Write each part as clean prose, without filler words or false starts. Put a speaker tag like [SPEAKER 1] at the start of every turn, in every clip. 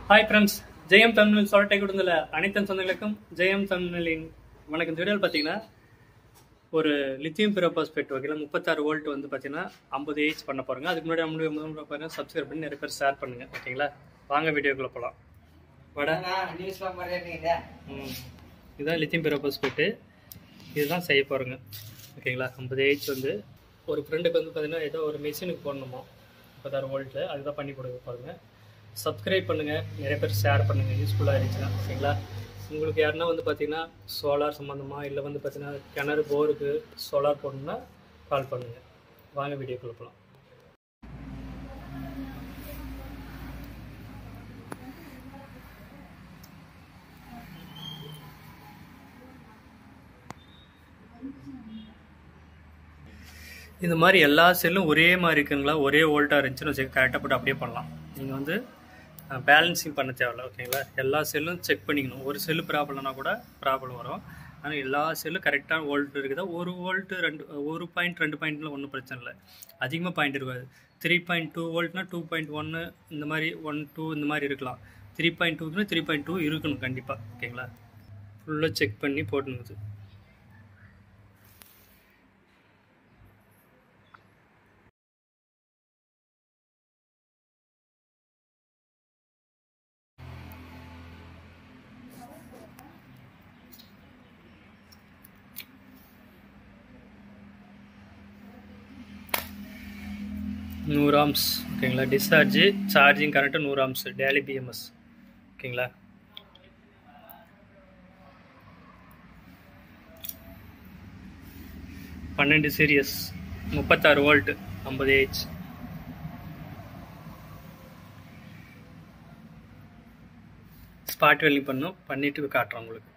[SPEAKER 1] Hi friends, ஜெயம் தமிழ் சொல்லிட்டே கொடுங்கல அனைத்து சொந்தங்களுக்கும் ஜெயம் தமிழின் வணக்கம். இந்த வீடியோவில் பார்த்தீங்கன்னா ஒரு லித்தியம் பிரோபாஸ்பேட் வகையில் 36 வோல்ட் வந்து பார்த்தீங்கன்னா 50 ஏஹெச் பண்ண போகிறோங்க. அதுக்கு முன்னாடி பாருங்க, சப்ஸ்கிரைப் பண்ணி நிறைய பேர் ஷேர் பண்ணுங்கள். ஓகேங்களா, வாங்க வீடியோக்குள்ளே போகலாம். இதுதான் லித்தியம் பிரோபாஸ்பேட்டு, இதுதான் செய்ய போகிறோங்க. ஓகேங்களா, 50 ஏஹெச் வந்து ஒரு ஃப்ரெண்டுக்கு வந்து பார்த்தீங்கன்னா ஏதோ ஒரு மிஷினுக்கு போடணுமா 36 வோல்ட்டில், அதுதான் பண்ணி கொடுக்க போகிறோங்க. சப்ஸ்கிரைப் பண்ணுங்கள், நிறைய பேர் ஷேர் பண்ணுங்கள், யூஸ்ஃபுல்லாக இருந்துச்சுன்னா. ஓகேங்களா, உங்களுக்கு யாருன்னா வந்து பார்த்தீங்கன்னா சோலார் சம்மந்தமாக இல்லை வந்து பார்த்தீங்கன்னா கிணறு போருக்கு சோலார் போடணுன்னா கால் பண்ணுங்கள். வாங்க வீடியோக்குள்ள போகலாம். இந்த மாதிரி எல்லா செல்லும் ஒரே மாதிரி இருக்குங்களா, ஒரே வோல்ட்டாக இருந்துச்சுன்னு வச்சு கரெக்டாக போட்டு அப்படியே பண்ணலாம். நீங்கள் வந்து பேலன்சிங் பண்ண தேவையில்ல. ஓகேங்களா, எல்லா செல்லும் செக் பண்ணிக்கணும். ஒரு செல்லு ப்ராப்ளம்னா கூட ப்ராப்ளம் வரும். ஆனால் எல்லா செல்லும் கரெக்டான வோல்ட் இருக்குதா, ஒரு வோல்ட்டு 1 பாயிண்ட் 2 பாயிண்ட்டில் ஒன்றும் பிரச்சனை இல்லை. அதிகமாக பாயிண்ட் இருக்காது. 3.2 வோல்ட்னா 2.1 இந்த மாதிரி 1-2 இந்த மாதிரி இருக்கலாம். 3.2க்குன்னா 3.2 இருக்கணும் கண்டிப்பாக. ஓகேங்களா, ஃபுல்லாக செக் பண்ணி போட்டுனுது. நூறு ஆம்ஸ். ஓகேங்களா, discharge charging current 100 amps daily BMS. ஓகேங்களா, பன்னெண்டு series 36 volt 50 A H. Spot welding பண்ணிட்டு காட்டுறோம் உங்களுக்கு.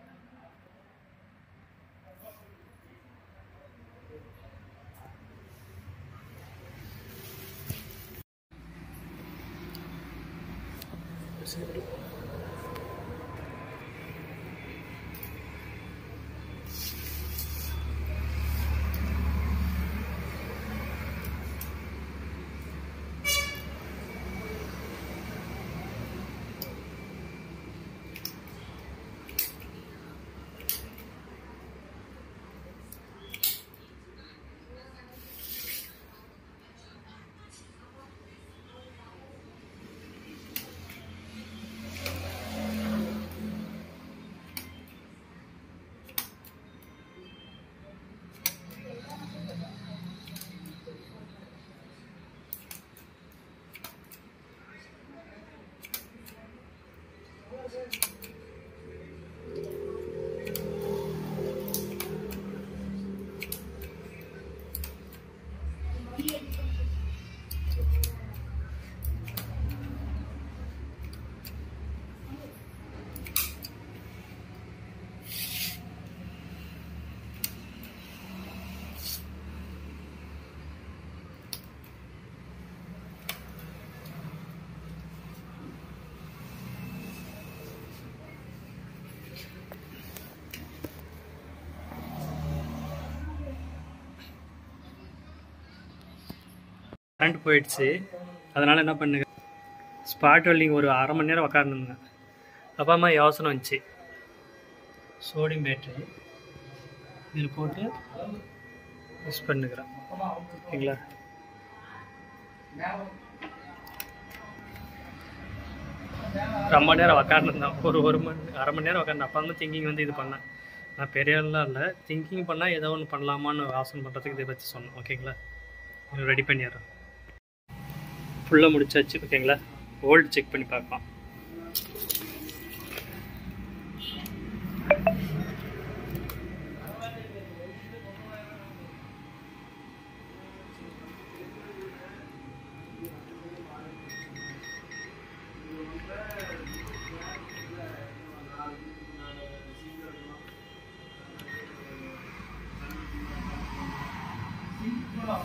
[SPEAKER 1] கரண்ட் போயிடுச்சு, அதனால் என்ன பண்ணுங்க, ஸ்பாட் வெல்டிங் ஒரு அரை மணி நேரம் உக்காந்துங்க. அப்புறமா யோசனை வந்துச்சு, சோடியம் பேட்டரி இதில் போட்டு யூஸ் பண்ணுக்கிறேன். ஓகேங்களா, ரொம்ப நேரம் உக்காந்துருந்தேன், அரை மணி நேரம் உக்காந்து. அப்போ வந்து திங்கிங் வந்து இது பண்ணேன். நான் பெரியலாம் இல்லை, திங்கிங் பண்ணால் ஏதோ ஒன்று பண்ணலாமான்னு யோசனை பண்ணுறதுக்கு இதை பற்றி சொன்னேன். ஓகேங்களா, ரெடி பண்ணிடுறேன். ஃபுல்லாக முடிச்சாச்சு. ஓகேங்களா, வோல்ட் செக் பண்ணி பார்க்கலாம்.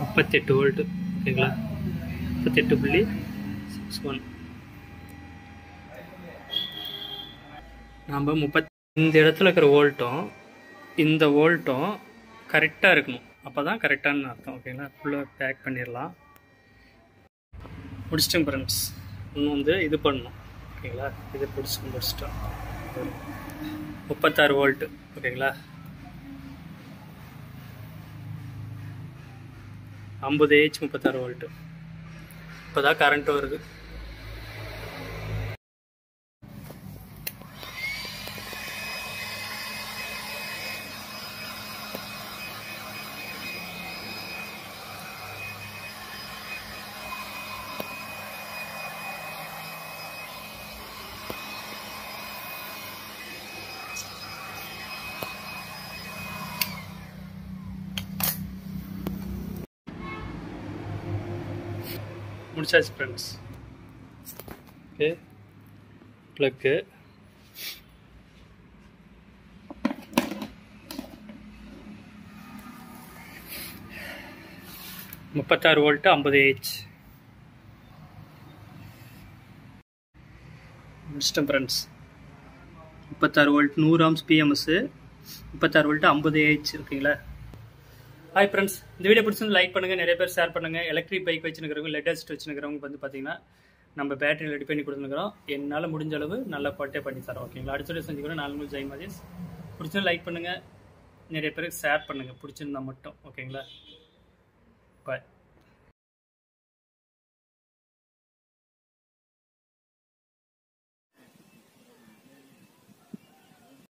[SPEAKER 1] முப்பத்தெட்டு வோல்ட்டு. ஓகேங்களா, 38.61. நம்ம இந்த இடத்துல இருக்கிற வோல்ட்டும் இந்த வோல்ட்டும் கரெக்டாக இருக்கணும். அப்போ தான் கரெக்டான அர்த்தம். ஓகேங்களா, ஃபுல்லாக பேக் பண்ணிடலாம். முடிச்சிட்டேன் ஃப்ரெண்ட்ஸ். இன்னும் வந்து இது பண்ணணும். ஓகேங்களா. இதை முடிச்சிட்டோம். 36 வோல்ட்டு. ஓகேங்களா. 50 AH 36 வோல்ட்டு. இப்போ தான் கரண்ட் வருது. முடிச்சாச்சு friends. Okay, plug $36 volt 50 AH முடிச்சிட்டேன் friends. 36 volt 100 amps PMS, 36 volt 50 AH. ஓகேங்களா. ஹாய் ஃப்ரெண்ட்ஸ், இந்த வீடியோ பிடிச்சிருந்து லைக் பண்ணுங்கள், நிறைய பேர் ஷேர் பண்ணுங்கள். எலக்ட்ரிக் பைக் வச்சுருக்கிறவங்க, லெட் அசிஸ்ட் வச்சுருக்கிறவங்க வந்து பார்த்தீங்கன்னா நம்ம பேட்டரி ரெடி பண்ணி கொடுத்துருக்குறோம். என்னால் முடிஞ்ச அளவு நல்ல குவாலிட்டியாக பண்ணி தரோம். ஓகேங்களா. அடுத்த வீடியோ செஞ்சுக்கிறோம். 4 ஜெய் மதேஷ். பிடிச்சிருந்து லைக் பண்ணுங்கள், நிறைய பேருக்கு ஷேர் பண்ணுங்கள் பிடிச்சிருந்தா மட்டும். ஓகேங்களா. பாய்.